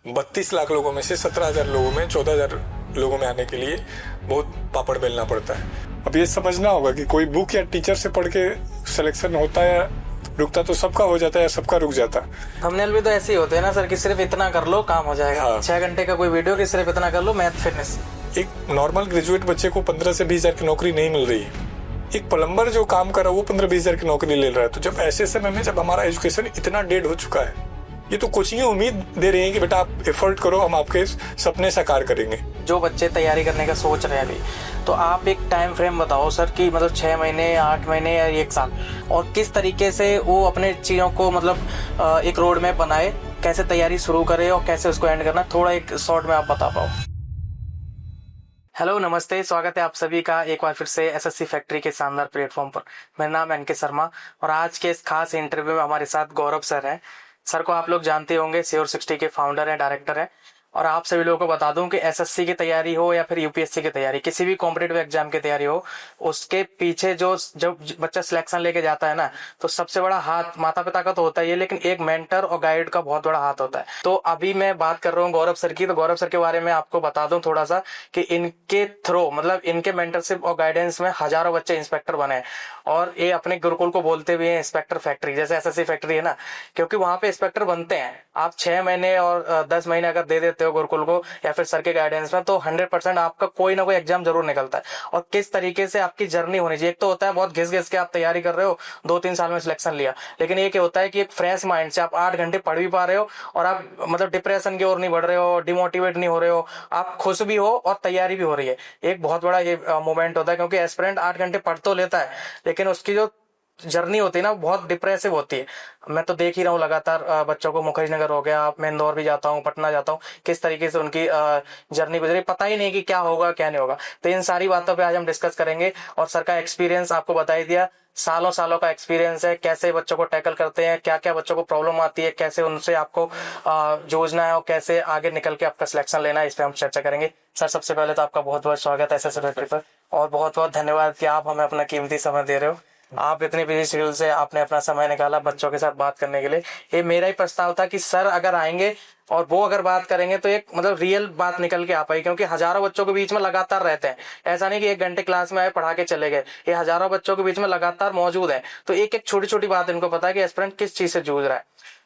32 लाख लोगों में से 17,000 लोगों में 14,000 लोगों में आने के लिए बहुत पापड़ बेलना पड़ता है। अब ये समझना होगा कि कोई बुक या टीचर से पढ़ के सिलेक्शन होता है या रुकता, तो सबका हो जाता है या सबका रुक जाता है। थंबनेल भी तो ऐसे ही होते हैं ना सर कि सिर्फ इतना कर लो काम हो जाएगा। हाँ। 6 घंटे का कोई वीडियो कि सिर्फ इतना कर लो, मैथ फिटनेस। एक नॉर्मल ग्रेजुएट बच्चे को 15 से 20,000 की नौकरी नहीं मिल रही है। एक प्लम्बर जो काम कर रहा है वो 15-20,000 की नौकरी ले रहा है। तो जब ऐसे समय में जब हमारा एजुकेशन इतना डेड हो चुका है, ये तो कोचिंग उम्मीद दे रही है कि बेटा आप एफर्ट करो, हम आपके सपने साकार करेंगे। जो बच्चे तैयारी करने का सोच रहे हैं अभी, तो आप एक टाइम फ्रेम बताओ सर कि मतलब 6 महीने, 8 महीने या 1 साल, और किस तरीके से वो अपने चीज़ों को मतलब एक रोड मैप बनाए, कैसे तैयारी शुरू करे और कैसे उसको एंड करना, थोड़ा एक शॉर्ट में आप बता पाओ। हेलो, नमस्ते, स्वागत है आप सभी का एक बार फिर से एसएससी फैक्ट्री के शानदार प्लेटफॉर्म पर। मेरा नाम है एनके शर्मा और आज के इस खास इंटरव्यू में हमारे साथ गौरव सर हैं। सर को आप लोग जानते होंगे, श्योर60 के फाउंडर हैं, डायरेक्टर हैं। और आप सभी लोगों को बता दूं कि एसएससी की तैयारी हो या फिर यूपीएससी की तैयारी, किसी भी कॉम्पिटिटिव एग्जाम की तैयारी हो, उसके पीछे जो जब बच्चा सिलेक्शन लेके जाता है ना, तो सबसे बड़ा हाथ माता पिता का तो होता ही है, लेकिन एक मेंटर और गाइड का बहुत बड़ा हाथ होता है। तो अभी मैं बात कर रहा हूँ गौरव सर की। तो गौरव सर के बारे में आपको बता दूं थोड़ा सा कि इनके थ्रू, मतलब इनके मेंटरशिप और गाइडेंस में हजारों बच्चे इंस्पेक्टर बने। और ये अपने गुरुकुल को बोलते भी हैं इंस्पेक्टर फैक्ट्री, जैसे एसएससी फैक्ट्री है ना, क्योंकि वहां पे इंस्पेक्टर बनते हैं। आप 6 महीने और 10 महीने अगर दे देते हो गुरुकुल को या फिर सर के गाइडेंस में, तो 100% आपका कोई ना कोई एग्जाम जरूर निकलता है। और किस तरीके से आपकी जर्नी होनी चाहिए। एक तो होता है बहुत घिस घिस के आप तैयारी कर रहे हो, 2-3 साल में सिलेक्शन लिया, लेकिन ये क्या होता है कि एक फ्रेश माइंड से आप 8 घंटे पढ़ भी पा रहे हो और आप मतलब डिप्रेशन की ओर नहीं बढ़ रहे हो, डिमोटिवेट नहीं हो रहे हो, आप खुश भी हो और तैयारी भी हो रही है। एक बहुत बड़ा ये मोमेंट होता है, क्योंकि एस्पिरेंट 8 घंटे पढ़ तो लेता है, लेकिन उसकी जो जर्नी होती है ना, बहुत डिप्रेसिव होती है। मैं तो देख ही रहा हूँ लगातार बच्चों को, मुखर्जी हो गया, मैं इंदौर भी जाता हूँ, पटना जाता हूँ, किस तरीके से उनकी जर्नी गुजरी, पता ही नहीं कि क्या होगा क्या नहीं होगा। तो इन सारी बातों पे आज हम डिस्कस करेंगे। और सर का एक्सपीरियंस आपको बता ही दिया, सालों सालों का एक्सपीरियंस है, कैसे बच्चों को टैकल करते हैं, क्या क्या बच्चों को प्रॉब्लम आती है, कैसे उनसे आपको जूझना है और कैसे आगे निकल के आपका सिलेक्शन लेना है, इस पे हम चर्चा करेंगे। सर, सबसे पहले तो आपका बहुत बहुत स्वागत है एसएससी फैक्ट्री पर, और बहुत बहुत धन्यवाद कि आप हमें अपना कीमती समय दे रहे हो। आप इतनी बिजी शेड्यूल से आपने अपना समय निकाला बच्चों के साथ बात करने के लिए। ये मेरा ही प्रस्ताव था कि सर अगर आएंगे और वो अगर बात करेंगे तो एक मतलब रियल बात निकल के आ पाई, क्योंकि हजारों बच्चों के बीच में लगातार रहते हैं। ऐसा नहीं कि 1 घंटे क्लास में आए पढ़ा के चले गए, ये हजारों बच्चों के बीच में लगातार मौजूद है। तो एक एक छोटी छोटी बात इनको पता है कि एस्पिरेंट किस चीज से जूझ रहा है।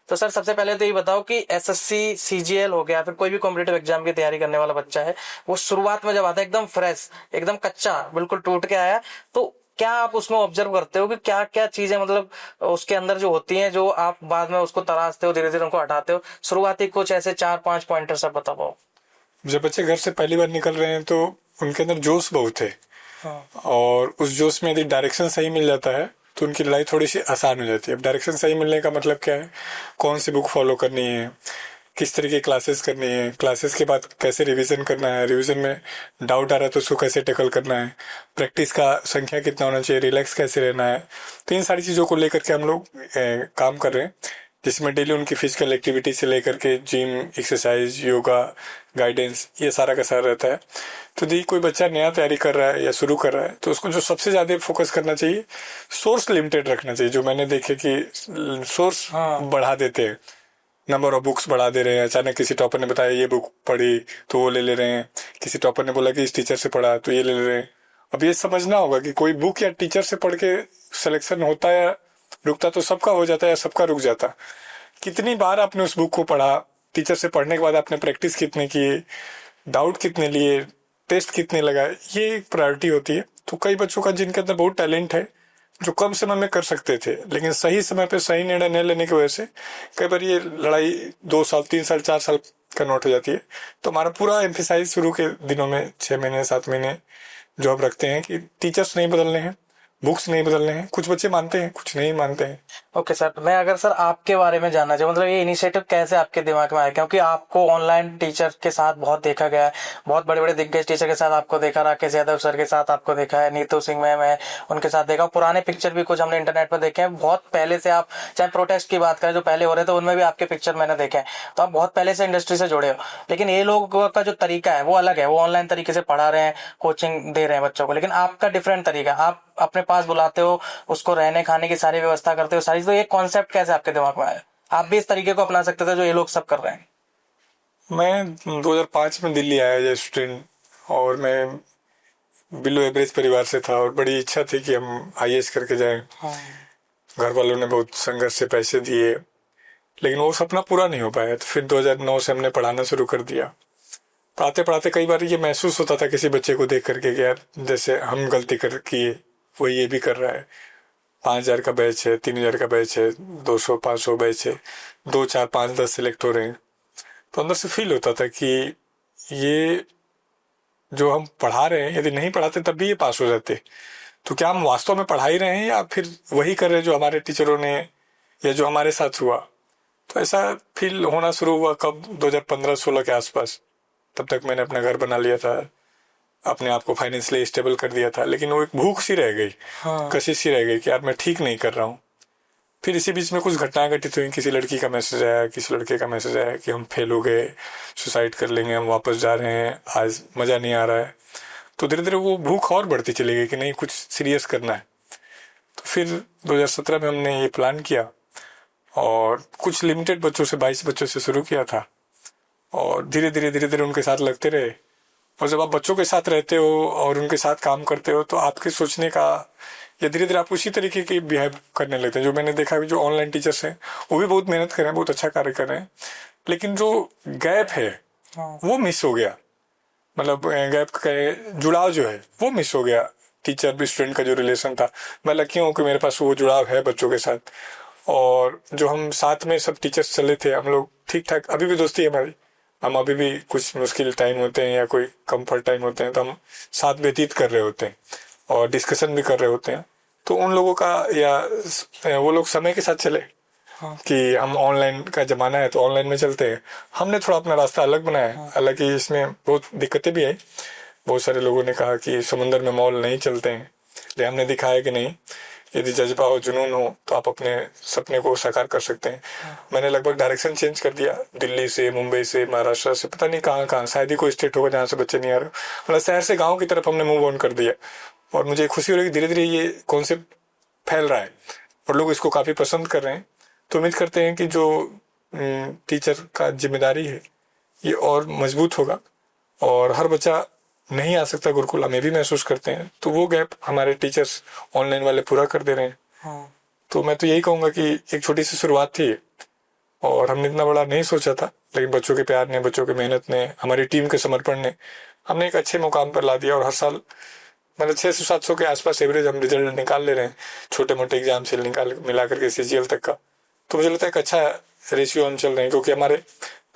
तो सर, सबसे पहले तो ये बताओ कि एसएससी, सीजीएल हो गया, फिर कोई भी कॉम्पिटिटिव एग्जाम की तैयारी करने वाला बच्चा है, वो शुरुआत में जब आता है एकदम फ्रेश, एकदम कच्चा, बिल्कुल टूट के आया, तो क्या आप उसमें ऑब्जर्व करते हो कि क्या क्या चीजें मतलब उसके अंदर जो होती हैं, जो आप बाद में उसको तराशते हो, धीरे धीरे उनको हटाते हो? शुरुआती कुछ ऐसे 4-5 पॉइंटर सब बता पाओ। जब बच्चे घर से पहली बार निकल रहे हैं तो उनके अंदर जोश बहुत है। हाँ। और उस जोश में यदि डायरेक्शन सही मिल जाता है तो उनकी लड़ाई थोड़ी सी आसान हो जाती है। अब डायरेक्शन सही मिलने का मतलब क्या है, कौन सी बुक फॉलो करनी है, किस तरीके की क्लासेस करनी है, क्लासेस के बाद कैसे रिवीजन करना है, रिवीजन में डाउट आ रहा है तो उसको कैसे टैकल करना है, प्रैक्टिस का संख्या कितना होना चाहिए, रिलैक्स कैसे रहना है। तो इन सारी चीज़ों को लेकर के हम लोग काम कर रहे हैं, जिसमें डेली उनकी फिजिकल एक्टिविटी से लेकर के जिम, एक्सरसाइज, योगा, गाइडेंस, ये सारा का सारा रहता है। तो यदि कोई बच्चा नया तैयारी कर रहा है या शुरू कर रहा है तो उसको जो सबसे ज़्यादा फोकस करना चाहिए, सोर्स लिमिटेड रखना चाहिए। जो मैंने देखे कि सोर्स बढ़ा देते हैं, नंबर ऑफ बुक्स बढ़ा दे रहे हैं। अचानक किसी टॉपर ने बताया ये बुक पढ़ी तो वो ले ले रहे हैं, किसी टॉपर ने बोला कि इस टीचर से पढ़ा तो ये ले ले रहे हैं। अब ये समझना होगा कि कोई बुक या टीचर से पढ़ के सिलेक्शन होता है या रुकता, तो सबका हो जाता है या सबका रुक जाता। कितनी बार आपने उस बुक को पढ़ा, टीचर से पढ़ने के बाद आपने प्रैक्टिस कितने किए, डाउट कितने लिए, टेस्ट कितने लगाए, ये एक प्रायोरिटी होती है। तो कई बच्चों का जिनके अंदर बहुत टैलेंट है, जो कम समय में कर सकते थे, लेकिन सही समय पे सही निर्णय नहीं लेने की वजह से कई बार ये लड़ाई 2 साल, 3 साल, 4 साल कन्वर्ट हो जाती है। तो हमारा पूरा एम्फेसाइज शुरू के दिनों में 6 महीने, 7 महीने जो आप रखते हैं कि टीचर्स नहीं बदलने हैं, बुक्स नहीं बदलने हैं। कुछ बच्चे मानते हैं, कुछ नहीं मानते हैं। ओके सर, मैं अगर सर आपके बारे में जानना चाहूँ, मतलब ये इनिशिएटिव कैसे आपके दिमाग में आया? क्योंकि आपको ऑनलाइन टीचर के साथ बहुत देखा गया है, बहुत बड़े बड़े दिग्गज टीचर के साथ आपको देखा, राकेश यादव सर के साथ आपको देखा है, नीतू सिंह मैम है, उनके साथ देखा, पुराने पिक्चर भी कुछ हमने इंटरनेट पर देखे हैं। बहुत पहले से आप, चाहे प्रोटेस्ट की बात करें जो पहले हो रहे थे, उनमें भी आपके पिक्चर मैंने देखे हैं। तो आप बहुत पहले से इंडस्ट्री से जुड़े हो, लेकिन ये लोगों का जो तरीका है वो अलग है। वो ऑनलाइन तरीके से पढ़ा रहे हैं, कोचिंग दे रहे हैं बच्चों को, लेकिन आपका डिफरेंट तरीका। आप अपने पास बुलाते हो, उसको रहने खाने की सारी व्यवस्था करते हो, सारी। तो ये कॉन्सेप्ट कैसे आपके दिमाग में आया? आप भी इस तरीके को अपना सकते थे जो ये लोग सब कर रहे हैं। मैं 2005 में दिल्ली आया एज स्टूडेंट, और मैं बिलो एवरेज परिवार से था और बड़ी इच्छा थी कि हम आईएएस करके जाएं। घर वालों ने बहुत संघर्ष से पैसे दिए, लेकिन वो सपना पूरा नहीं हो पाया। तो फिर 2009 से हमने पढ़ाना शुरू कर दिया। पढ़ाते पढ़ाते कई बार ये महसूस होता था किसी बच्चे को देख करके कि यार जैसे हम गलती कर किए वो ये भी कर रहा है। 5,000 का बैच है, 3,000 का बैच है, 200 500 बैच है, 2 4 5 10 सिलेक्ट हो रहे हैं। तो अंदर से फील होता था कि ये जो हम पढ़ा रहे हैं, यदि नहीं पढ़ाते तब भी ये पास हो जाते, तो क्या हम वास्तव में पढ़ा ही रहे हैं या फिर वही कर रहे हैं जो हमारे टीचरों ने या जो हमारे साथ हुआ। तो ऐसा फील होना शुरू हुआ कब, 2015-16 के आसपास। तब तक मैंने अपना घर बना लिया था, अपने आप को फाइनेंशियली स्टेबल कर दिया था, लेकिन वो एक भूख सी रह गई, कशिश सी रह गई कि यार मैं ठीक नहीं कर रहा हूँ। फिर इसी बीच में कुछ घटनाएं घटित हुई। किसी लड़की का मैसेज आया, किसी लड़के का मैसेज आया कि हम फेल हो गए, सुसाइड कर लेंगे, हम वापस जा रहे हैं, आज मज़ा नहीं आ रहा है। तो धीरे धीरे वो भूख और बढ़ती चली गई कि नहीं, कुछ सीरियस करना है। तो फिर 2017 में हमने ये प्लान किया और कुछ लिमिटेड बच्चों से, 22 बच्चों से शुरू किया था, और धीरे धीरे उनके साथ लगते रहे। और जब आप बच्चों के साथ रहते हो और उनके साथ काम करते हो तो आपके सोचने का या धीरे धीरे आप उसी तरीके की बिहेव करने लगते हैं। जो मैंने देखा है, जो ऑनलाइन टीचर्स हैं वो भी बहुत मेहनत कर रहे हैं, बहुत अच्छा कार्य कर रहे हैं, लेकिन जो गैप है वो मिस हो गया। मतलब गैप का जुड़ाव जो है वो मिस हो गया। टीचर भी स्टूडेंट का जो रिलेशन था, मैं लकी हूँ कि मेरे पास वो जुड़ाव है बच्चों के साथ। और जो हम साथ में सब टीचर्स चले थे, हम लोग ठीक ठाक, अभी भी दोस्ती है हमारी। हम अभी भी कुछ मुश्किल टाइम होते हैं या कोई कंफर्ट टाइम होते हैं तो हम साथ व्यतीत कर रहे होते हैं और डिस्कशन भी कर रहे होते हैं। तो उन लोगों का या वो लोग समय के साथ चले कि हम ऑनलाइन का जमाना है तो ऑनलाइन में चलते हैं। हमने थोड़ा अपना रास्ता अलग बनाया है। हालांकि इसमें बहुत दिक्कतें भी आई। बहुत सारे लोगों ने कहा कि समुंदर में मॉल नहीं चलते हैं, लेकिन हमने दिखाया कि नहीं, यदि जज्बा हो, जुनून हो तो आप अपने सपने को साकार कर सकते हैं। मैंने लगभग डायरेक्शन चेंज कर दिया, दिल्ली से, मुंबई से, महाराष्ट्र से, पता नहीं कहाँ कहाँ, शायद ही कोई स्टेट होगा जहाँ से बच्चे नहीं आ रहे। मतलब शहर से गाँव की तरफ हमने मूव ऑन कर दिया। और मुझे खुशी हो रही है कि धीरे धीरे ये कॉन्सेप्ट फैल रहा है और लोग इसको काफ़ी पसंद कर रहे हैं। तो उम्मीद करते हैं कि जो टीचर का जिम्मेदारी है ये और मजबूत होगा और हर बच्चा नहीं आ सकता गुरुकुल, हम ये भी महसूस करते हैं। तो वो गैप हमारे टीचर्स ऑनलाइन वाले पूरा कर दे रहे हैं। तो मैं तो यही कहूँगा कि एक छोटी सी शुरुआत थी और हमने इतना बड़ा नहीं सोचा था, लेकिन बच्चों के प्यार ने, बच्चों की मेहनत ने, हमारी टीम के समर्पण ने हमने एक अच्छे मुकाम पर ला दिया। और हर साल मतलब 600-700 के आसपास एवरेज हम रिजल्ट निकाल ले रहे हैं, छोटे मोटे एग्जाम से निकाल मिला करके CGL तक का। तो मुझे लगता है एक अच्छा रेशियो हम चल रहे हैं, क्योंकि हमारे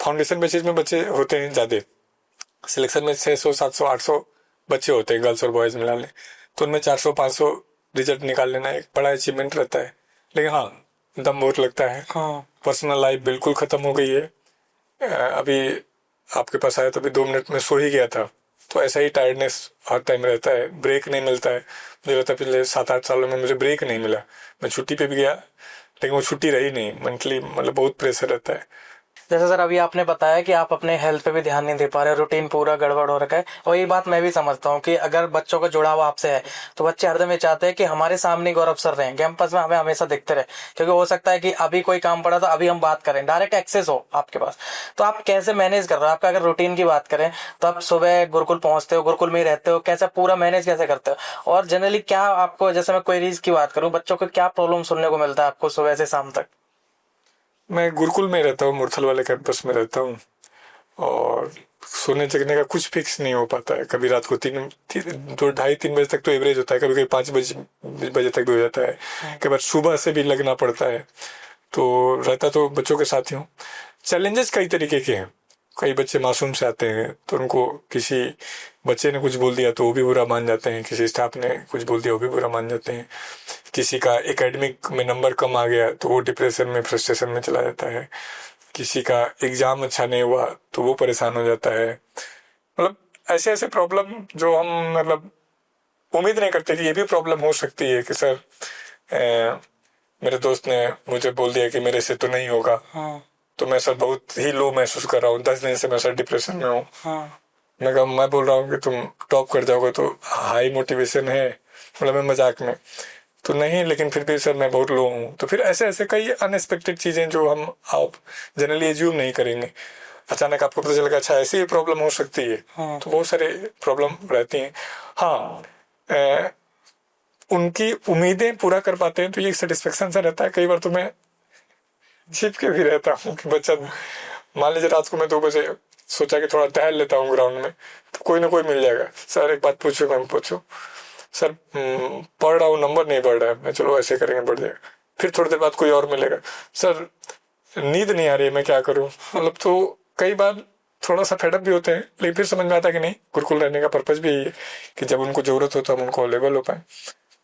फाउंडेशन बेसिस में बच्चे होते हैं ज़्यादा। सिलेक्शन में 600 700 800 बच्चे होते हैं, गर्ल्स और बॉयज मिला लें, तो उनमें 400 500 रिजल्ट निकाल लेना एक बड़ा अचीवमेंट रहता है। लेकिन हाँ, दम बहुत लगता है। पर्सनल लाइफ बिल्कुल ख़त्म हो गई है। अभी आपके पास आया तो अभी 2 मिनट में सो ही गया था। तो ऐसा ही टायर्डनेस हर टाइम रहता है, ब्रेक नहीं मिलता है। मुझे लगता है पिछले 7-8 सालों में मुझे ब्रेक नहीं मिला। मैं छुट्टी पे भी गया लेकिन वो छुट्टी रही नहीं, मेंटली मतलब बहुत प्रेशर रहता है। जैसे सर अभी आपने बताया कि आप अपने हेल्थ पे भी ध्यान नहीं दे पा रहे, रूटीन पूरा गड़बड़ हो रखा है, और ये बात मैं भी समझता हूँ कि अगर बच्चों का जुड़ाव आपसे है तो बच्चे हरदम ये चाहते हैं कि हमारे सामने गौरव सर रहें, कैंपस में हमें हमेशा दिखते रहे, क्योंकि हो सकता है कि अभी कोई काम पड़ा तो अभी हम बात करें, डायरेक्ट एक्सेस हो आपके पास। तो आप कैसे मैनेज कर रहे हो? आपका अगर रूटीन की बात करें तो आप सुबह गुरुकुल पहुंचते हो, गुरुकुल में ही रहते हो, कैसे पूरा मैनेज कैसे करते हो? और जनरली क्या आपको, जैसे मैं क्वेरीज की बात करूँ, बच्चों को क्या प्रॉब्लम सुनने को मिलता है आपको सुबह से शाम तक? मैं गुरुकुल में रहता हूँ, मुरथल वाले कैंपस में रहता हूँ, और सोने जगने का कुछ फिक्स नहीं हो पाता है। कभी रात को 2-2:30-3 बजे तक तो एवरेज होता है, कभी कभी 5 बजे तक भी हो जाता है, कई बार सुबह से भी लगना पड़ता है। तो रहता तो बच्चों के साथ ही हूँ। चैलेंजेस कई तरीके के हैं। कई बच्चे मासूम से आते हैं तो उनको किसी बच्चे ने कुछ बोल दिया तो वो भी बुरा मान जाते हैं, किसी स्टाफ ने कुछ बोल दिया वो भी बुरा मान जाते हैं, किसी का एकेडमिक में नंबर कम आ गया तो वो डिप्रेशन में, फ्रस्ट्रेशन में चला जाता है, किसी का एग्जाम अच्छा नहीं हुआ तो वो परेशान हो जाता है। मतलब ऐसे ऐसे प्रॉब्लम जो हम मतलब उम्मीद नहीं करते कि ये भी प्रॉब्लम हो सकती है कि सर मेरे दोस्त ने मुझे बोल दिया कि मेरे से तो नहीं होगा। तो मैं सर बहुत ही लो महसूस कर रहा हूँ, 10 दिन से मैं सर डिप्रेशन में हूँ। मैं बोल रहा हूँ कि तुम टॉप कर जाओगे तो हाई मोटिवेशन है, मतलब मैं मजाक में तो नहीं, लेकिन फिर भी सर मैं बहुत लो हूँ। तो फिर ऐसे ऐसे कई अनएक्सपेक्टेड चीज़ें जो हम आप जनरली एज्यूम नहीं करेंगे। अचानक आपको पता चलेगा अच्छा ऐसी प्रॉब्लम हो सकती है, तो बहुत सारे प्रॉब्लम रहती हैं। हाँ, उनकी उम्मीदें पूरा कर पाते हैं तो ये एक सेटिस्फेक्शन सा रहता है। कई बार तो मैं छिप के भी रहता हूँ कि बच्चा, मान लीजिए रात को मैं 2 बजे सोचा कि थोड़ा टहल लेता हूँ ग्राउंड में, तो कोई ना कोई मिल जाएगा, सर एक बात पूछो, मैम पूछो, सर पढ़ रहा हूँ, नंबर नहीं बढ़ रहा है, मैं चलो ऐसे करेंगे बढ़ जाएगा। फिर थोड़ी देर बाद कोई और मिलेगा, सर नींद नहीं आ रही है, मैं क्या करूँ। मतलब तो कई बार थोड़ा सा फेडअप भी होते हैं, लेकिन फिर समझ में आता है कि नहीं, गुरुकुल रहने का पर्पज भी यही है कि जब उनको जरूरत हो तो हम उनको अवेलेबल हो पाए।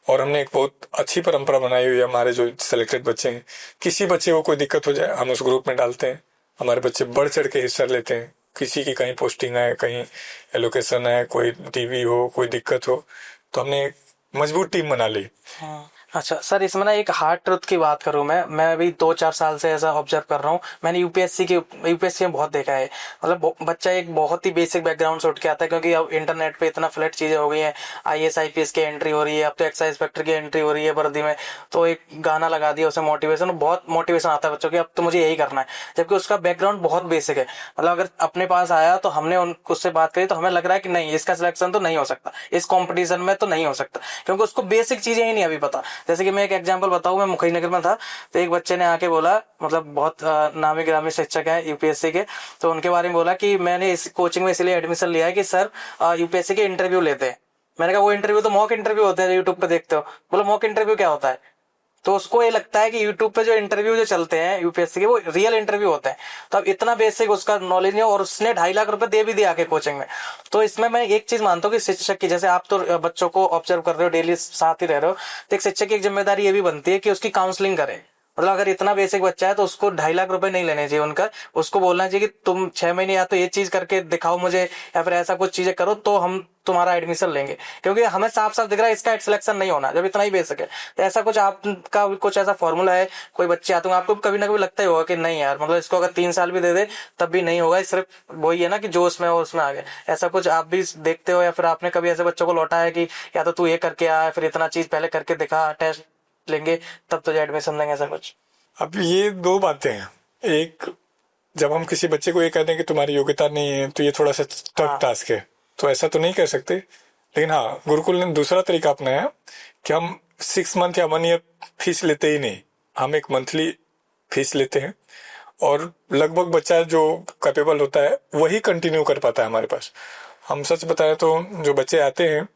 और हमने एक बहुत अच्छी परंपरा बनाई हुई है, हमारे जो सिलेक्टेड बच्चे हैं, किसी बच्चे को कोई दिक्कत हो जाए हम उस ग्रुप में डालते हैं, हमारे बच्चे बढ़ चढ़ के हिस्सा लेते हैं। किसी की कहीं पोस्टिंग है, कहीं एलोकेशन है, कोई टीवी हो, कोई दिक्कत हो, तो हमने एक मजबूत टीम बना ली। अच्छा सर, इसमें ना एक हार्ड ट्रुथ की बात करूं, मैं अभी 2-4 साल से ऐसा ऑब्जर्व कर रहा हूं। मैंने यूपीएससी में बहुत देखा है। मतलब बच्चा एक बहुत ही बेसिक बैकग्राउंड से उठ के आता है, क्योंकि अब इंटरनेट पे इतना फ्लैट चीजें हो गई हैं। आईएएस आईपीएस की एंट्री हो रही है, अब तो एक्साइज इंस्पेक्टर की एंट्री हो रही है वर्दी में, तो एक गाना लगा दिया उसे मोटिवेशन, बहुत मोटिवेशन आता है बच्चों की, अब तो मुझे यही करना है। जबकि उसका बैकग्राउंड बहुत बेसिक है। मतलब अगर अपने पास आया तो हमने उससे बात करी तो हमें लग रहा है कि नहीं, इसका सिलेक्शन तो नहीं हो सकता, इस कॉम्पिटिशन में तो नहीं हो सकता, क्योंकि उसको बेसिक चीजें ही नहीं अभी पता। जैसे कि मैं एक एग्जांपल बताऊं, मैं मुखईनगर में था, तो एक बच्चे ने आके बोला, मतलब बहुत नामी गिरामी शिक्षक है यूपीएससी के, तो उनके बारे में बोला कि मैंने इस कोचिंग में इसलिए एडमिशन लिया है कि सर यूपीएससी के इंटरव्यू लेते हैं। मैंने कहा वो इंटरव्यू तो मॉक इंटरव्यू होते हैं, यूट्यूब पे देखते हो। बोला मॉक इंटरव्यू क्या होता है? तो उसको ये लगता है कि यूट्यूब पे जो इंटरव्यू जो चलते हैं यूपीएससी के, वो रियल इंटरव्यू होते हैं। तो अब इतना बेसिक उसका नॉलेज नहीं है, और उसने 2.5 लाख रुपए दे भी दिया आके कोचिंग में। तो इसमें मैं एक चीज मानता हूँ कि शिक्षक की, जैसे आप तो बच्चों को ऑब्जर्व कर रहे हो, डेली साथ ही रह रहे हो, तो एक शिक्षक की एक जिम्मेदारी ये भी बनती है कि उसकी काउंसलिंग करे। मतलब अगर इतना बेसिक बच्चा है तो उसको 2.5 लाख रुपए नहीं लेने चाहिए उनका। उसको बोलना चाहिए कि तुम 6 महीने या तो ये चीज करके दिखाओ मुझे, या फिर ऐसा कुछ चीजें करो तो हम तुम्हारा एडमिशन लेंगे। क्योंकि हमें साफ साफ दिख रहा है इसका सिलेक्शन नहीं होना, जब इतना ही बेसिक है। तो ऐसा कुछ आपका कुछ ऐसा फॉर्मूला है, कोई बच्चे आते होंगे, आपको कभी ना कभी लगता ही होगा कि नहीं यार, मतलब इसको अगर 3 साल भी दे दे तब भी नहीं होगा, सिर्फ वही है ना कि जो उसमें और उसमें आ गया। ऐसा कुछ आप भी देखते हो, या फिर आपने कभी ऐसे बच्चों को लौटा है कि या तो तू ये करके आ, फिर इतना चीज पहले करके दिखा, टेस्ट लेंगे तब तुझे एडमिशन देंगे, ऐसा कुछ? अब ये 2 बातें हैं। एक, जब हम किसी बच्चे को ये कहते हैं कि तुम्हारी योग्यता नहीं है, तो ये थोड़ा सा टफ टास्क है, तो ऐसा तो नहीं कह सकते। लेकिन हाँ, गुरुकुल ने दूसरा तरीका अपनाया कि हम 6 मंथ या 1 ईयर फीस लेते ही नहीं, हम एक मंथली फीस लेते हैं, और लगभग बच्चा जो कैपेबल होता है वही कंटिन्यू कर पाता है हमारे पास। हम सच बताएं तो जो बच्चे आते हैं,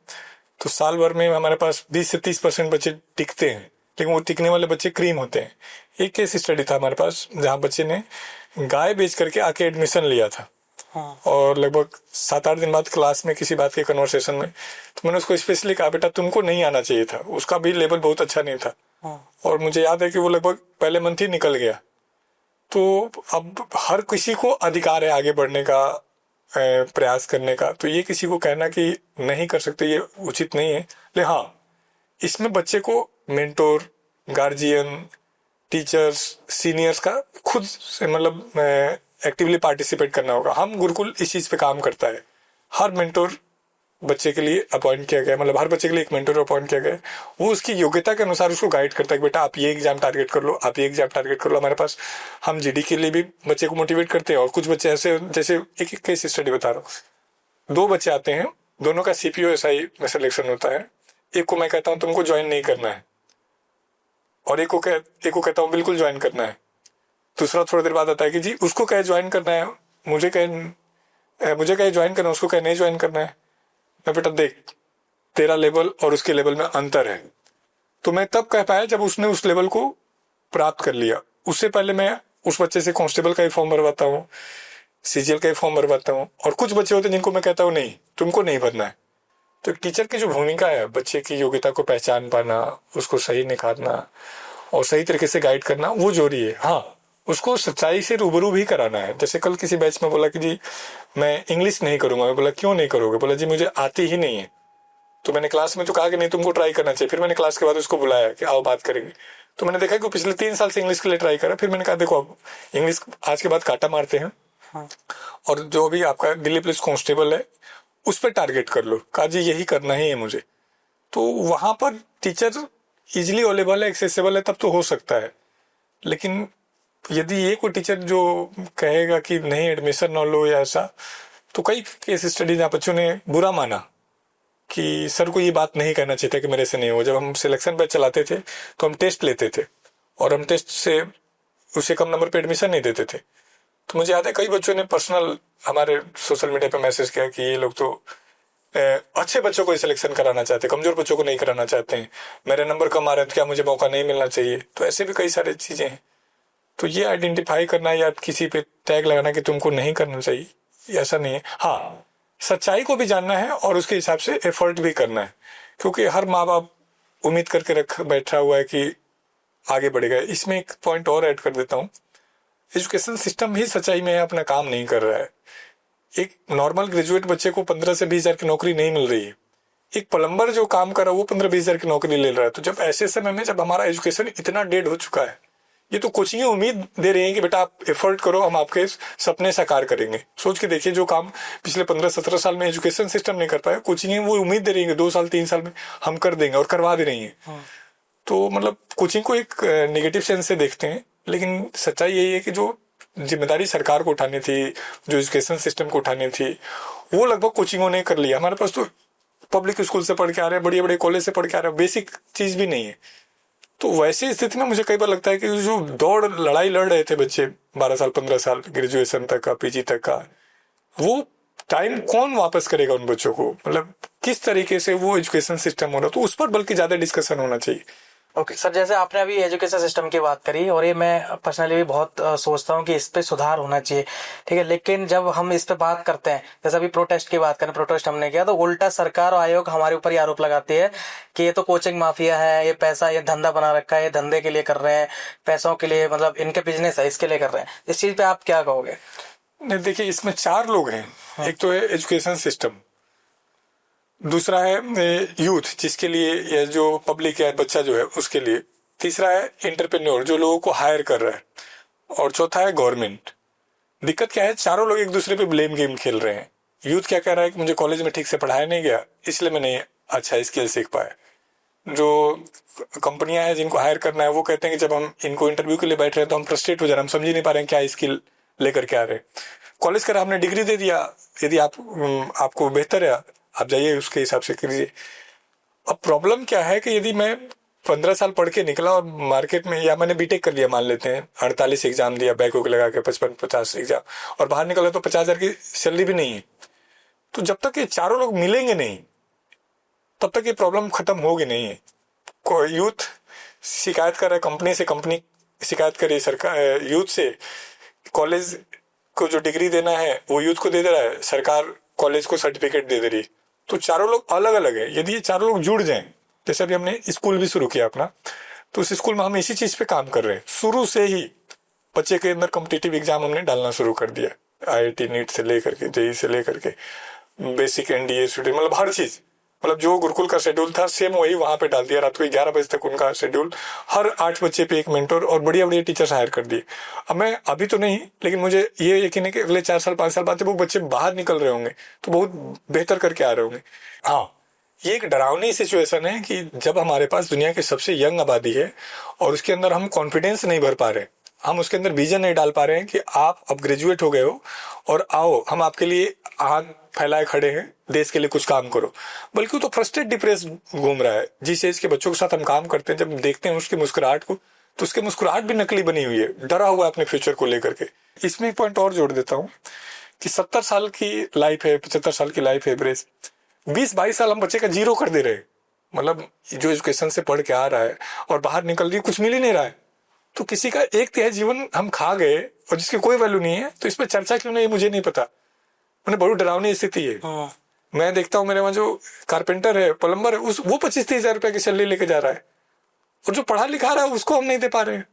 तो साल भर में हमारे पास 20 से 30% बच्चे टिकते हैं, लेकिन वो टिकने वाले बच्चे क्रीम होते हैं। एक केस स्टडी था हमारे पास जहाँ बच्चे ने गाय बेच करके आके एडमिशन लिया था। और लगभग 7-8 दिन बाद क्लास में किसी बात के कन्वर्सेशन में, तो मैंने उसको स्पेशली कहा, बेटा तुमको नहीं आना चाहिए था, उसका भी लेवल बहुत अच्छा नहीं था। और मुझे याद है कि वो लगभग पहले मंथ ही निकल गया। तो अब हर किसी को अधिकार है आगे बढ़ने का, प्रयास करने का, तो ये किसी को कहना कि नहीं कर सकते ये उचित नहीं है। लेकिन हाँ, इसमें बच्चे को मेंटोर, गार्जियन, टीचर्स, सीनियर्स का खुद से मतलब एक्टिवली पार्टिसिपेट करना होगा। हम गुरुकुल इस चीज पे काम करता है। हर मेंटोर बच्चे के लिए अपॉइंट किया गया, मतलब हर बच्चे के लिए एक मेंटोर अपॉइंट किया गया। वो उसकी योग्यता के अनुसार उसको गाइड करता है कि बेटा आप ये एग्जाम टारगेट कर लो, आप ये एग्जाम टारगेट कर लो। हमारे पास हम जीडी के लिए भी बच्चे को मोटिवेट करते हैं, और कुछ बच्चे ऐसे, जैसे एक केस स्टडी बता रहा हूँ, 2 बच्चे आते हैं, दोनों का सीपीओ एसआई में सिलेक्शन होता है। एक को मैं कहता हूँ तुमको ज्वाइन नहीं करना है, और एक को कहता हूँ बिल्कुल ज्वाइन करना है। दूसरा थोड़ी देर बाद आता है कि जी उसको कहे ज्वाइन करना है, मुझे कहे ज्वाइन करना है, उसको कहे नहीं ज्वाइन करना है। मैं बेटा देख, तेरा लेवल और उसके लेवल में अंतर है। तो मैं तब कह पाया जब उसने उस लेवल को प्राप्त कर लिया। उससे पहले मैं उस बच्चे से कांस्टेबल का ही फॉर्म भरवाता हूँ, सीजीएल का ही फॉर्म भरवाता हूँ, और कुछ बच्चे होते हैं जिनको मैं कहता हूँ नहीं तुमको नहीं भरना है। तो टीचर की जो भूमिका है, बच्चे की योग्यता को पहचान पाना, उसको सही निखारना और सही तरीके से गाइड करना, वो जरूरी है। हाँ, उसको सच्चाई से रूबरू भी कराना है। जैसे कल किसी बैच में बोला कि जी मैं इंग्लिश नहीं करूंगा। मैं बोला क्यों नहीं करोगे? बोला जी मुझे आती ही नहीं है। तो मैंने क्लास में तो कहा कि नहीं तुमको ट्राई करना चाहिए। फिर मैंने क्लास के बाद उसको बुलाया कि आओ बात करेंगे। तो मैंने देखा कि पिछले 3 साल से इंग्लिश के लिए ट्राई करा। फिर मैंने कहा देखो अब इंग्लिश आज के बाद काटा मारते हैं, और जो भी आपका दिल्ली पुलिस कांस्टेबल है उस पर टारगेट कर लो। कहा जी यही करना ही है मुझे। तो वहां पर टीचर इजिली अवेलेबल है, एक्सेसिबल है, तब तो हो सकता है। लेकिन यदि ये कोई टीचर जो कहेगा कि नहीं एडमिशन ना लो या ऐसा, तो कई केस स्टडी जहाँ बच्चों ने बुरा माना कि सर को ये बात नहीं कहना चाहिए था कि मेरे से नहीं हो। जब हम सिलेक्शन बैच चलाते थे तो हम टेस्ट लेते थे और हम टेस्ट से उससे कम नंबर पे एडमिशन नहीं देते थे। तो मुझे याद है कई बच्चों ने पर्सनल हमारे सोशल मीडिया पे मैसेज किया कि ये लोग तो अच्छे बच्चों को ही सिलेक्शन कराना चाहते, कमजोर बच्चों को नहीं कराना चाहते हैं, मेरे नंबर कम आ रहे हैं तो क्या मुझे मौका नहीं मिलना चाहिए। तो ऐसे भी कई सारी चीजें हैं। तो ये आइडेंटिफाई करना या किसी पे टैग लगाना कि तुमको नहीं करना चाहिए, ऐसा नहीं है। हाँ, सच्चाई को भी जानना है और उसके हिसाब से एफर्ट भी करना है, क्योंकि हर माँ बाप उम्मीद करके रख बैठा हुआ है कि आगे बढ़ेगा। इसमें एक पॉइंट और ऐड कर देता हूँ, एजुकेशन सिस्टम ही सच्चाई में अपना काम नहीं कर रहा है। एक नॉर्मल ग्रेजुएट बच्चे को 15 से 20 हजार की नौकरी नहीं मिल रही है, एक प्लम्बर जो काम कर रहा है वो 15-20 हजार की नौकरी ले रहा है। तो जब ऐसे समय में जब हमारा एजुकेशन इतना डेड हो चुका है, ये तो कोचिंगें उम्मीद दे रही हैं कि बेटा आप एफर्ट करो, हम आपके सपने साकार करेंगे। सोच के देखिए, जो काम पिछले 15-17 साल में एजुकेशन सिस्टम नहीं कर पाया, कोचिंगें वो उम्मीद दे रही है 2 साल 3 साल में हम कर देंगे और करवा भी रही है। तो मतलब कोचिंग को एक नेगेटिव सेंस से देखते हैं, लेकिन सच्चाई यही है कि जो जिम्मेदारी सरकार को उठानी थी, जो एजुकेशन सिस्टम को उठानी थी, वो लगभग कोचिंगों ने कर लिया। हमारे पास तो पब्लिक स्कूल से पढ़ के आ रहे हैं, बड़े बड़े कॉलेज से पढ़ के आ रहे हैं, बेसिक चीज भी नहीं है। तो वैसी स्थिति में मुझे कई बार लगता है कि जो दौड़ लड़ाई लड़ रहे थे बच्चे 12 साल 15 साल ग्रेजुएशन तक का, पीजी तक का, वो टाइम कौन वापस करेगा उन बच्चों को? मतलब किस तरीके से वो एजुकेशन सिस्टम हो रहा, तो उस पर बल्कि ज्यादा डिस्कशन होना चाहिए। ओके सर, जैसे आपने अभी एजुकेशन सिस्टम की बात करी और ये मैं पर्सनली भी बहुत सोचता हूँ कि इस पे सुधार होना चाहिए, ठीक है। लेकिन जब हम इस पे बात करते हैं, जैसे अभी प्रोटेस्ट की बात करें, प्रोटेस्ट हमने किया, तो उल्टा सरकार और आयोग हमारे ऊपर ही आरोप लगाती है कि ये तो कोचिंग माफिया है, ये पैसा, ये धंधा बना रखा है, ये धंधे के लिए कर रहे हैं, पैसों के लिए, मतलब इनके बिजनेस है, इसके लिए कर रहे हैं। इस चीज पे आप क्या कहोगे? नहीं, देखिए इसमें 4 लोग हैं। एक तो है एजुकेशन सिस्टम, दूसरा है यूथ जिसके लिए, या जो पब्लिक है, बच्चा जो है उसके लिए, तीसरा है एंटरप्रेन्योर जो लोगों को हायर कर रहा है, और चौथा है गवर्नमेंट। दिक्कत क्या है, चारों लोग एक दूसरे पे ब्लेम गेम खेल रहे हैं। यूथ क्या कह रहा है कि मुझे कॉलेज में ठीक से पढ़ाया नहीं गया, इसलिए मैं नहीं अच्छा स्किल सीख पाया। जो कंपनियां हैं जिनको हायर करना है, वो कहते हैं कि जब हम इनको इंटरव्यू के लिए बैठ रहे हैं तो हम फ्रस्ट्रेट हो जा रहे हैं, हम समझ ही नहीं पा रहे हैं क्या स्किल लेकर के आ रहे हैं। कॉलेज का हमने डिग्री दे दिया, यदि आपको बेहतर है आप जाइए उसके हिसाब से कीजिए। अब प्रॉब्लम क्या है कि यदि मैं 15 साल पढ़ के निकला और मार्केट में, या मैंने बीटेक कर लिया मान लेते हैं, 48 एग्जाम दिया बैक वैक लगा के, 55-50 एग्जाम, और बाहर निकला तो 50 हजार की सैलरी भी नहीं है, तो जब तक ये चारों लोग मिलेंगे नहीं तब तक ये प्रॉब्लम खत्म होगी नहीं है। कोई यूथ शिकायत कर रहा है कंपनी से, कंपनी शिकायत कर रही है सरकार यूथ से, कॉलेज को जो डिग्री देना है वो यूथ को दे दे रहा है, सरकार कॉलेज को सर्टिफिकेट दे रही है। तो चारों लोग अलग अलग है। यदि ये चारों लोग जुड़ जाएं, जैसे अभी हमने स्कूल भी शुरू किया अपना, तो उस स्कूल में हम इसी चीज पे काम कर रहे हैं। शुरू से ही बच्चे के अंदर कॉम्पिटिटिव एग्जाम हमने डालना शुरू कर दिया, IIT नीट से लेकर के, जेई से लेकर के बेसिक NDA स्टूडेंट, मतलब हर चीज, मतलब जो गुरुकुल का शेड्यूल था सेम वही वहां पे डाल दिया। रात को 11 बजे तक उनका शेड्यूल, हर 8 बच्चे पे एक मेंटर, और बढ़िया बढ़िया टीचर्स हायर कर दिए। अब मैं अभी तो नहीं, लेकिन मुझे ये यकीन है कि अगले 4 साल 5 साल बाद वो बच्चे बाहर निकल रहे होंगे तो बहुत बेहतर करके आ रहे होंगे। हाँ, ये एक डरावनी सिचुएशन है कि जब हमारे पास दुनिया की सबसे यंग आबादी है और उसके अंदर हम कॉन्फिडेंस नहीं भर पा रहे, हम उसके अंदर विजन नहीं डाल पा रहे हैं कि आप अब ग्रेजुएट हो गए हो और आओ हम आपके लिए हाथ फैलाए खड़े हैं, देश के लिए कुछ काम करो, बल्कि वो तो फ्रस्ट्रेट डिप्रेस घूम रहा है। जिस एज के बच्चों के साथ हम काम करते हैं, जब देखते हैं उसकी मुस्कुराहट को, तो उसकी मुस्कुराहट भी नकली बनी हुई है, डरा हुआ है अपने फ्यूचर को लेकर के। इसमें एक पॉइंट और जोड़ देता हूँ कि 70 साल की लाइफ है, 75 साल की लाइफ है एवरेज, 20-22 साल हम बच्चे का जीरो कर दे रहे हैं। मतलब जो एजुकेशन से पढ़ के आ रहा है और बाहर निकल रही कुछ मिल ही नहीं रहा है, तो किसी का 1/3 जीवन हम खा गए और जिसकी कोई वैल्यू नहीं है। तो इस पर चर्चा क्यों नहीं, मुझे नहीं पता। मैंने बड़ी डरावनी स्थिति है। मैं देखता हूँ मेरे वहां जो कारपेंटर है, प्लम्बर है, वो 25-30 हजार रुपए की सैलरी लेके जा रहा है, और जो पढ़ा लिखा रहा है उसको हम नहीं दे पा रहे हैं।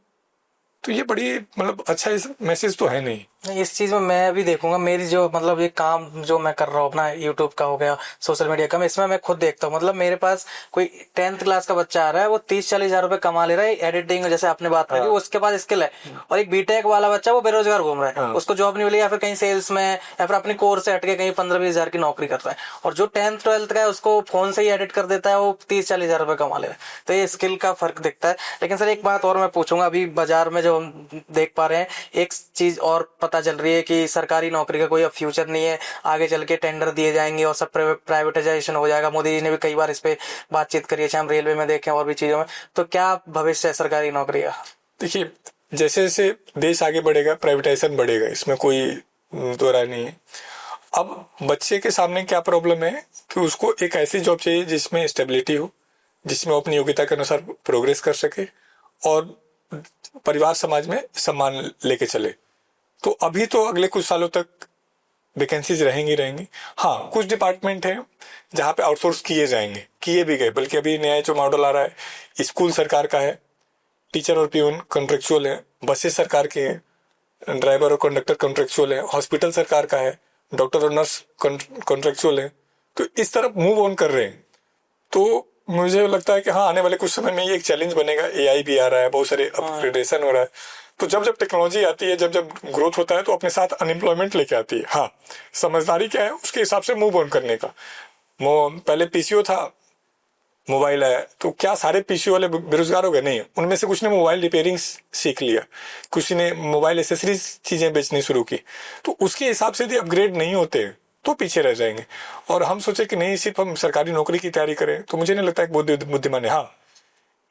तो ये बड़ी मतलब अच्छा मैसेज तो है नहीं। नहीं, इस चीज में मैं भी देखूंगा। मेरी जो मतलब ये काम जो मैं कर रहा हूँ अपना यूट्यूब का हो गया, सोशल मीडिया का, मैं इसमें मैं खुद देखता हूँ। मतलब मेरे पास कोई 10th क्लास का बच्चा आ रहा है, वो 30-40 हजार रुपए कमा ले रहा है एडिटिंग, जैसे आपने बात करी, उसके पास स्किल है। और एक बीटेक वाला बच्चा वो बेरोजगार घूम रहा है, उसको जॉब नहीं मिली, या फिर कहीं सेल्स में या फिर अपनी कोर्स से हटके कहीं 15-20 हजार की नौकरी करता है। और जो 10th-12th का है उसको फोन से ही एडिट कर देता है, वो 30-40 हजार रुपए कमा ले रहा है। तो ये स्किल का फर्क दिखता है। लेकिन सर एक बात और मैं पूछूंगा, अभी बाजार में जो हम देख पा रहे हैं, एक चीज और पता चल रही है कि सरकारी नौकरी का कोई अब फ्यूचर नहीं है, आगे चल के टेंडर दिए जाएंगे और सब प्राइवेटाइजेशन हो जाएगा। मोदी जी ने भी कई बार इस पे बातचीत करी है, चाहे हम रेलवे में देखें और भी चीजों में। तो क्या भविष्य है सरकारी नौकरी का? देखिए, जैसे जैसे देश आगे बढ़ेगा प्राइवेटाइजेशन बढ़ेगा, इसमें कोई दो राय नहीं है। अब बच्चे के सामने क्या प्रॉब्लम है कि उसको एक ऐसी जॉब चाहिए जिसमें स्टेबिलिटी हो, जिसमें वो अपनी योग्यता के अनुसार प्रोग्रेस कर सके और परिवार समाज में सम्मान लेके चले। तो अभी तो अगले कुछ सालों तक वैकेंसीज रहेंगी। हाँ, कुछ डिपार्टमेंट हैं जहाँ पे आउटसोर्स किए जाएंगे, किए भी गए, बल्कि अभी नया जो मॉडल आ रहा है, स्कूल सरकार का है, टीचर और प्यून कॉन्ट्रेक्चुअल है, बसेस सरकार के हैं, ड्राइवर और कंडक्टर कॉन्ट्रेक्चुअल है, हॉस्पिटल सरकार का है, डॉक्टर और नर्स कॉन्ट्रेक्चुअल है। तो इस तरफ मूव ऑन कर रहे हैं। तो मुझे लगता है कि हाँ, आने वाले कुछ समय में ये एक चैलेंज बनेगा। एआई भी आ रहा है, बहुत सारे अपग्रेडेशन हो रहा है। तो जब जब टेक्नोलॉजी आती है, जब जब ग्रोथ होता है, तो अपने साथ अनएम्प्लॉयमेंट लेके आती है। हाँ, समझदारी क्या है उसके हिसाब से मूव ऑन करने का। पहले पीसीओ था, मोबाइल है, तो क्या सारे पीसीओ वाले बेरोजगार हो गए? नहीं, उनमें से कुछ ने मोबाइल रिपेयरिंग सीख लिया, कुछ ने मोबाइल एसेसरीज चीजें बेचनी शुरू की। तो उसके हिसाब से यदि अपग्रेड नहीं होते तो पीछे रह जाएंगे। और हम सोचे कि नहीं, सिर्फ हम सरकारी नौकरी की तैयारी करें, तो मुझे नहीं लगता एक बुद्धिमान है। हाँ,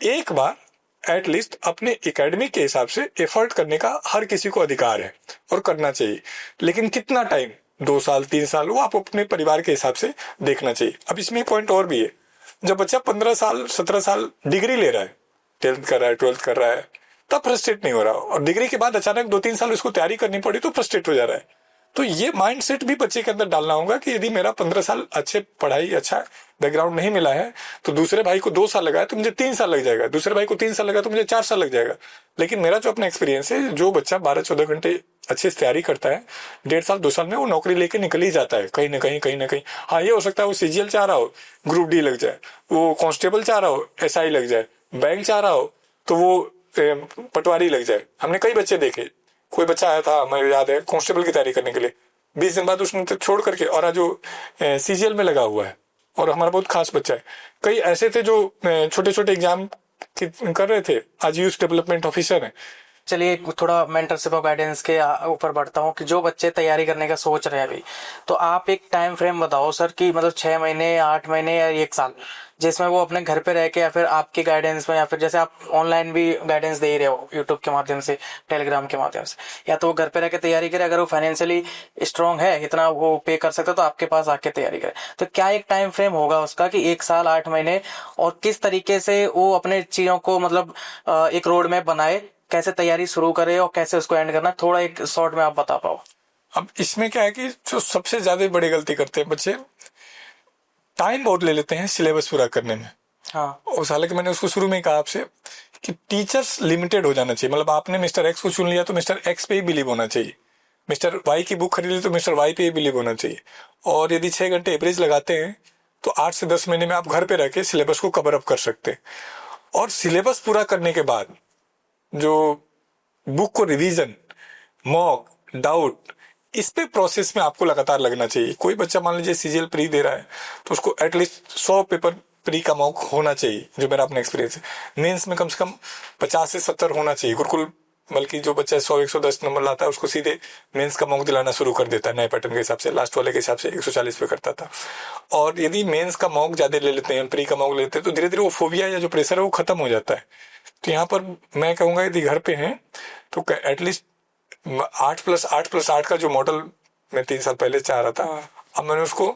एक बार एटलीस्ट अपने एकेडमिक के हिसाब से एफर्ट करने का हर किसी को अधिकार है और करना चाहिए। लेकिन कितना टाइम, 2 साल 3 साल, वो आप अपने परिवार के हिसाब से देखना चाहिए। अब इसमें पॉइंट और भी है, जब बच्चा 15 साल 17 साल डिग्री ले रहा है, 10th कर रहा है, 12th कर रहा है, तब फ्रस्ट्रेट नहीं हो रहा, और डिग्री के बाद अचानक 2-3 साल उसको तैयारी करनी पड़ी तो फ्रस्ट्रेट हो जा रहा है। तो ये माइंडसेट भी बच्चे के अंदर डालना होगा कि यदि मेरा 15 साल अच्छे पढ़ाई, अच्छा बैकग्राउंड नहीं मिला है, तो दूसरे भाई को 2 साल लगा है तो मुझे 3 साल लग जाएगा, दूसरे भाई को 3 साल लगा तो मुझे 4 साल लग जाएगा। लेकिन मेरा जो अपना एक्सपीरियंस है, जो बच्चा 12-14 घंटे अच्छे से तैयारी करता है, 1.5 साल 2 साल में वो नौकरी लेके निकल ही जाता है कहीं ना कहीं। हाँ, ये हो सकता है वो सीजीएल चाह रहा हो, ग्रुप डी लग जाए, वो कांस्टेबल चाह रहा हो, एसआई लग जाए, बैंक चाह रहा हो तो वो पटवारी लग जाए। हमने कई बच्चे देखे, कोई बच्चा आया था, मुझे याद है, कांस्टेबल की तैयारी करने के लिए, 20 दिन बाद उसने छोड़ करके, और आज जो सीजीएल में लगा हुआ है, और हमारा बहुत खास बच्चा है। कई ऐसे थे जो छोटे छोटे एग्जाम कर रहे थे, आज यूथ डेवलपमेंट ऑफिसर है। चलिए थोड़ा मेंटरशिप और गाइडेंस के ऊपर बढ़ता हूँ कि जो बच्चे तैयारी करने का सोच रहे हैं अभी, तो आप एक टाइम फ्रेम बताओ सर कि मतलब 6 महीने, 8 महीने या 1 साल, जिसमें वो अपने घर पे रह के या फिर आपकी गाइडेंस में, या फिर जैसे आप ऑनलाइन भी गाइडेंस दे ही रहे हो यूट्यूब के माध्यम से, टेलीग्राम के माध्यम से, या तो वो घर पे रह के तैयारी करे, अगर वो फाइनेंशियली स्ट्रांग है, इतना वो पे कर सकता है, तो आपके पास आके तैयारी करे। तो क्या एक टाइम फ्रेम होगा उसका कि 1 साल 8 महीने, और किस तरीके से वो अपने चीजों को मतलब एक रोड मैप बनाए, कैसे तैयारी शुरू करे और कैसे उसको एंड करना, थोड़ा एक शॉर्ट में आप बता पाओ। अब इसमें क्या है कि जो सबसे ज्यादा बड़ी गलती करते हैं बच्चे, टाइम बहुत ले लेते हैं सिलेबस पूरा करने में। हाँ, और हालांकि मैंने उसको शुरू में कहा आपसे कि टीचर्स लिमिटेड हो जाना चाहिए। मतलब आपने मिस्टर एक्स को चुन लिया तो मिस्टर एक्स पे ही बिलीव होना चाहिए, मिस्टर वाई की बुक खरीद ली तो मिस्टर वाई पे ही बिलीव होना चाहिए। और यदि 6 घंटे एवरेज लगाते हैं तो 8 से 10 महीने में आप घर पे रह के सिलेबस को कवर अप कर सकते हैं। और सिलेबस पूरा करने के बाद जो बुक को रिवीजन, मॉक, डाउट, इस पे प्रोसेस में आपको लगातार लगना चाहिए। कोई बच्चा मान लीजिए सीजीएल प्री दे रहा है तो उसको एटलीस्ट 100 पेपर प्री का मॉक होना चाहिए, जो मेरा अपना एक्सपीरियंस है। मेंस में कम से कम 50 से 70 होना चाहिए। गुरुकुल, बल्कि जो बच्चा 100-110 नंबर लाता है उसको सीधे मेंस का मॉक दिलाना शुरू कर देता है नए पैटर्न के हिसाब से। लास्ट वाले के हिसाब से 140 पे करता था। और यदि मेंस का मॉक ज्यादा ले लेते हैं, प्री का मॉक ले लेते हैं, तो धीरे धीरे वो फोबिया या जो प्रेशर है वो खत्म हो जाता है। तो यहाँ पर मैं कहूंगा यदि घर पे हैं तो एटलीस्ट 8+8+8 का जो मॉडल मैं 3 साल पहले चाह रहा था, अब मैंने उसको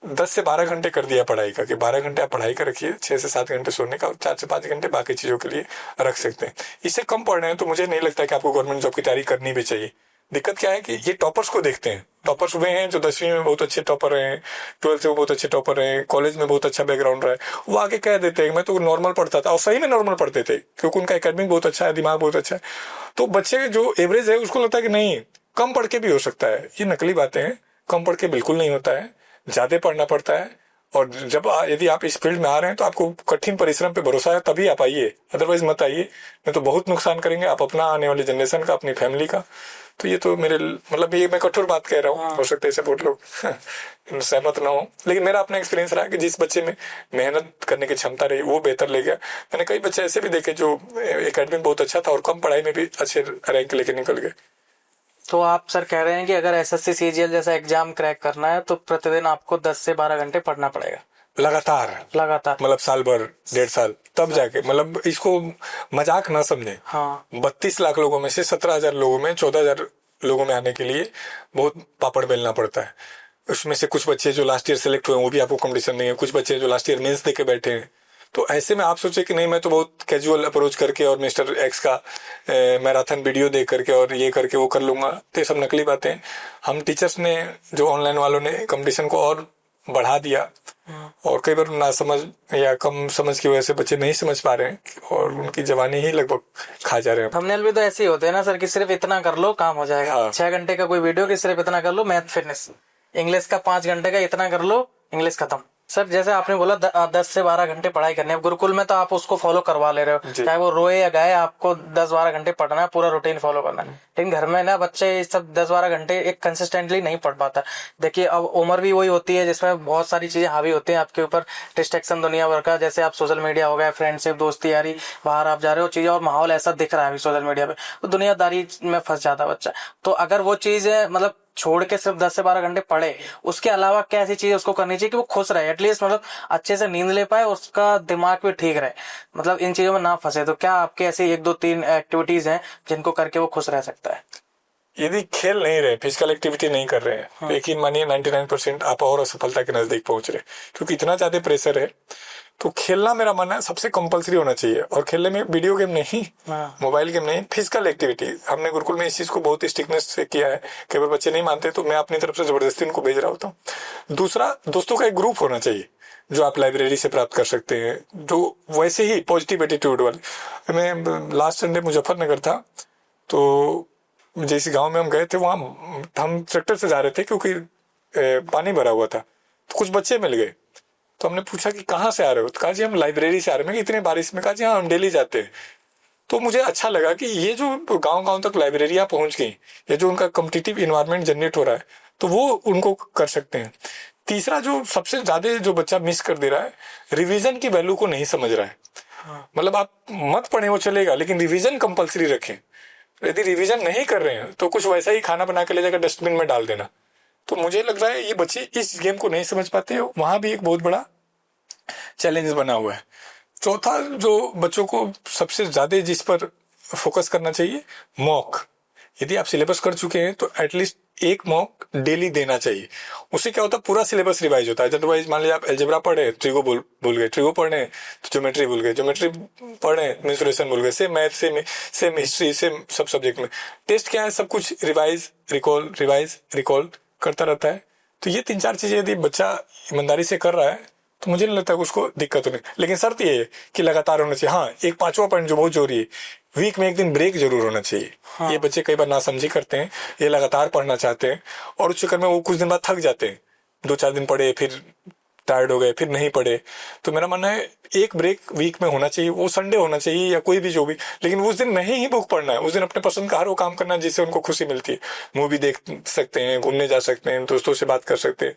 10 से 12 घंटे कर दिया पढ़ाई का, कि 12 घंटे आप पढ़ाई का रखिए, 6 से 7 घंटे सोने का, और 4 से 5 घंटे बाकी चीजों के लिए रख सकते हैं। इससे कम पढ़ रहे हैं तो मुझे नहीं लगता कि आपको गवर्नमेंट जॉब की तैयारी करनी भी चाहिए। दिक्कत क्या है कि ये टॉपर्स को देखते हैं। टॉपर्स वे हैं जो 10वीं में बहुत अच्छे टॉपर हैं, 12th में बहुत अच्छे टॉपर हैं, कॉलेज में बहुत अच्छा बैकग्राउंड रहा है, वो आगे कह देते हैं मैं तो नॉर्मल पढ़ता था, और सही में नॉर्मल पढ़ते थे क्योंकि उनका एकेडमिक बहुत अच्छा है, दिमाग बहुत अच्छा है। तो बच्चे जो एवरेज है उसको लगता है कि नहीं, कम पढ़ के भी हो सकता है, ये नकली बातें हैं। कम पढ़ के बिल्कुल नहीं होता है, ज्यादा पढ़ना पड़ता है। और जब यदि आप इस फील्ड में आ रहे हैं तो आपको कठिन परिश्रम पे भरोसा है तभी आप आइए, अदरवाइज मत आइए, नहीं तो बहुत नुकसान करेंगे आप अपना, आने वाली जनरेशन का, अपनी फैमिली का। तो ये तो मेरे मतलब ये मैं कठोर बात कह रहा हूँ, हो सकता है इसे बहुत लोग सहमत ना हो, लेकिन मेरा अपना एक्सपीरियंस रहा है कि जिस बच्चे में मेहनत करने की क्षमता रही वो बेहतर ले गया। मैंने कई बच्चे ऐसे भी देखे जो एकेडमी में बहुत अच्छा था और कम पढ़ाई में भी अच्छे रैंक लेके निकल गए। तो आप सर कह रहे हैं कि अगर एसएससी सीजीएल जैसा एग्जाम क्रैक करना है तो प्रतिदिन आपको 10 से 12 घंटे पढ़ना पड़ेगा लगातार, लगातार। साल भर, 1.5 साल, तब जाके, मतलब इसको मजाक ना समझे। हाँ 32 लाख लोगों में से 17,000 लोगों में 14,000 लोगों में आने के लिए बहुत पापड़ बेलना पड़ता है। उसमें से कुछ बच्चे जो लास्ट ईयर सेलेक्ट हुए वो भी आपको कंपटीशन नहीं है, कुछ बच्चे जो लास्ट ईयर मेंस देके बैठे हैं। तो ऐसे में आप सोचे कि नहीं मैं तो बहुत कैजुअल अप्रोच करके और मिस्टर एक्स का मैराथन वीडियो देख करके और ये करके वो कर लूंगा, तो ये सब नकली बातें। हम टीचर्स ने, जो ऑनलाइन वालों ने कंपटीशन को और बढ़ा दिया, और कई बार ना समझ या कम समझ की वजह से बच्चे नहीं समझ पा रहे हैं और उनकी जवानी ही लगभग खा जा रहे हैं। थंबनेल भी तो ऐसे ही होते हैं ना सर कि सिर्फ इतना कर लो काम हो जाएगा। हाँ। 6 घंटे का कोई वीडियो कि सिर्फ इतना कर लो मैथ फिटनेस, इंग्लिश का 5 घंटे का इतना कर लो, इंग्लिश खत्म। सर जैसे आपने बोला 10 से 12 घंटे पढ़ाई करनी है, गुरुकुल में तो आप उसको फॉलो करवा ले रहे हो, चाहे वो रोए या गाए, आपको 10-12 घंटे पढ़ना है, पूरा रूटीन फॉलो करना है। लेकिन घर में ना बच्चे ये सब 10-12 घंटे एक कंसिस्टेंटली नहीं पढ़ पाता। देखिए अब उम्र भी वही होती है जिसमें बहुत सारी चीजें हावी होती हैं आपके ऊपर, डिस्ट्रैक्शन दुनिया भर का, जैसे आप सोशल मीडिया हो गया, फ्रेंडशिप, दोस्ती यारी, बाहर आप जा रहे हो चीजें, और माहौल ऐसा दिख रहा है अभी सोशल मीडिया पे, तो दुनियादारी में फंस जाता है बच्चा। तो अगर वो चीज मतलब छोड़ के सिर्फ 10 से 12 घंटे पढ़े, उसके अलावा क्या ऐसी चीज उसको करनी चाहिए कि वो खुश रहे, एटलीस्ट मतलब अच्छे से नींद ले पाए, उसका दिमाग भी ठीक रहे, मतलब इन चीजों में ना फंसे। तो क्या आपके ऐसे 1-2-3 एक्टिविटीज हैं जिनको करके वो खुश रह सकता है? यदि खेल नहीं रहे, फिजिकल एक्टिविटी नहीं कर रहे हैं, हाँ। लेकिन मानिए 99% आप और असफलता के नजदीक पहुंच रहे, क्योंकि इतना ज्यादा प्रेशर है। तो खेलना मेरा मानना है सबसे कंपलसरी होना चाहिए, और खेलने में वीडियो गेम नहीं, मोबाइल गेम नहीं, फिजिकल एक्टिविटी। हमने गुरुकुल में इस चीज को बहुत स्ट्रिक्टनेस से किया है, कई बार बच्चे नहीं मानते तो मैं अपनी तरफ से जबरदस्ती उनको भेज रहा होता हूँ। दूसरा, दोस्तों का एक ग्रुप होना चाहिए जो आप लाइब्रेरी से प्राप्त कर सकते हैं, जो वैसे ही पॉजिटिव एटीट्यूड वाले। मैं लास्ट संडे मुजफ्फरनगर था, तो जिस गांव में हम गए थे वहां हम ट्रैक्टर से जा रहे थे क्योंकि पानी भरा हुआ था, तो कुछ बच्चे मिल गए। तो हमने पूछा कि कहाँ से आ रहे हो, तो कहा जी हम लाइब्रेरी से आ रहे हैं। इतने बारिश में? कहा जी हाँ हम डेली जाते हैं। तो मुझे अच्छा लगा कि ये जो गांव-गांव तक लाइब्रेरियां पहुंच गई, ये जो उनका कॉम्पिटिटिव इन्वायरमेंट जनरेट हो रहा है, तो वो उनको कर सकते हैं। तीसरा, जो सबसे ज्यादा जो बच्चा मिस कर दे रहा है, रिवीजन की वैल्यू को नहीं समझ रहा है। मतलब आप मत पढ़े वो चलेगा, लेकिन रिवीजन कंपलसरी रखें। यदि रिवीजन नहीं कर रहे हैं तो कुछ वैसा ही खाना बना के ले जाकर डस्टबिन में डाल देना। तो मुझे लग रहा है ये बच्चे इस गेम को नहीं समझ पाते हैं, वहां भी एक बहुत बड़ा चैलेंज बना हुआ है। चौथा, जो बच्चों को सबसे ज्यादा जिस पर फोकस करना चाहिए, मॉक। यदि आप सिलेबस कर चुके हैं तो एटलीस्ट एक मॉक डेली देना चाहिए। उससे क्या होता है, पूरा सिलेबस रिवाइज होता है। अदरवाइज मान लीजिए आप अलजेब्रा पढ़े, ट्रिगो भूल गए, ट्रिगो पढ़े तो ज्योमेट्री भूल गए, ज्योमेट्री पढ़े मेंसुरेशन भूल गए, same math, same history, same सब सब्जेक्ट में। टेस्ट क्या है, सब कुछ रिवाइज रिकॉल करता रहता है। तो ये 3-4 चीजें यदि बच्चा ईमानदारी से कर रहा है तो मुझे नहीं लगता कि उसको दिक्कत होनी, लेकिन शर्त ये है कि लगातार होना चाहिए। हाँ, एक 5वां पॉइंट जो बहुत जरूरी है, वीक में एक दिन ब्रेक जरूर होना चाहिए। हाँ। ये बच्चे कई बार नासमझी करते हैं, ये लगातार पढ़ना चाहते हैं और उस चक्कर में वो कुछ दिन बाद थक जाते हैं। 2-4 दिन पढ़े, फिर टायर्ड हो गए, फिर नहीं पढ़े। तो मेरा मानना है एक ब्रेक वीक में होना चाहिए, वो संडे होना चाहिए या कोई भी जो भी, लेकिन उस दिन नहीं ही बुक पढ़ना है। उस दिन अपने पसंद का हर वो काम करना है जिससे उनको खुशी मिलती है। मूवी देख सकते हैं, घूमने जा सकते हैं, दोस्तों से बात कर सकते हैं,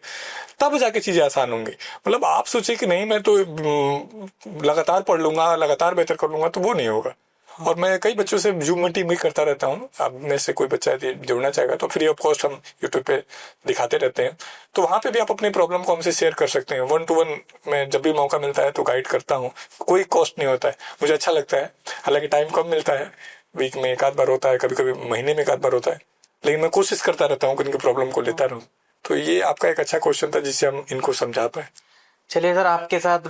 तब जाके चीजें आसान होंगी। मतलब आप सोचे कि नहीं मैं तो लगातार पढ़ लूंगा, लगातार बेहतर कर लूंगा, तो वो नहीं होगा। और मैं कई बच्चों से जूम मीटिंग भी करता रहता हूँ। आप में से कोई बच्चा यदि जुड़ना चाहेगा तो फ्री ऑफ कॉस्ट हम यूट्यूब पे दिखाते रहते हैं, तो वहां पे भी आप अपनी प्रॉब्लम को हमसे शेयर कर सकते हैं। 1-to-1 में जब भी मौका मिलता है तो गाइड करता हूँ, कोई कॉस्ट नहीं होता है, मुझे अच्छा लगता है। हालांकि टाइम कम मिलता है, वीक में 1-आध बार होता है, कभी कभी महीने में 1-आध बार होता है, लेकिन मैं कोशिश करता रहता हूँ कि इनकी प्रॉब्लम को लेता रहूँ। तो ये आपका एक अच्छा क्वेश्चन था जिससे हम इनको समझा पाए। चलिए सर, आपके साथ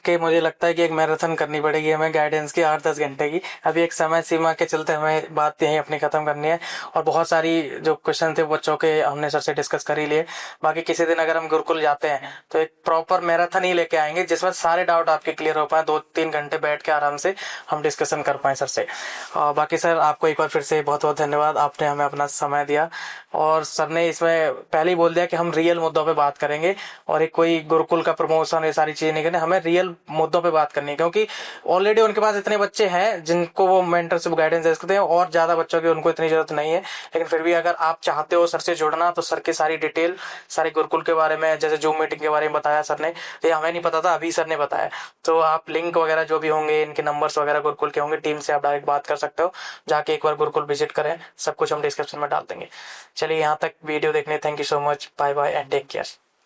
के मुझे लगता है कि एक मैराथन करनी पड़ेगी हमें गाइडेंस की 8-10 घंटे की। अभी एक समय सीमा के चलते हमें बात यहीं अपनी खत्म करनी है, और बहुत सारी जो क्वेश्चन थे बच्चों के हमने सर से डिस्कस कर ही लिए। बाकी किसी दिन अगर हम गुरुकुल जाते हैं तो एक प्रॉपर मैराथन ही लेके आएंगे जिसमें सारे डाउट आपके क्लियर हो पाए, 2-3 घंटे बैठ के आराम से हम डिस्कशन कर पाए सर से। और बाकी सर आपको एक बार फिर से बहुत बहुत धन्यवाद, आपने हमें अपना समय दिया। और सर ने इसमें पहले ही बोल दिया कि हम रियल मुद्दों पे बात करेंगे, और एक कोई गुरुकुल का प्रमोशन ये सारी चीजें नहीं करनी, हमें रियल मुद्दों पे बात करनी है, क्योंकि ऑलरेडी उनके पास इतने बच्चे हैं जिनको वो मेंटरशिप गाइडेंस दे सकते हैं, और ज्यादा बच्चों की उनको इतनी जरूरत नहीं है। लेकिन फिर भी अगर आप चाहते हो सर से जुड़ना तो सर की सारी डिटेल, सारे गुरुकुल के बारे में, जैसे जूम मीटिंग के बारे में बताया सर ने, ये हमें नहीं पता था, अभी सर ने बताया। तो आप लिंक वगैरह जो भी होंगे, इनके नंबर्स वगैरह गुरुकुल के होंगे, टीम से आप डायरेक्ट बात कर सकते हो, जाके एक बार गुरुकुल विजिट करें, सब कुछ हम डिस्क्रिप्शन में डाल देंगे। चलिए यहाँ तक वीडियो देखने thank you so much, bye bye and take care.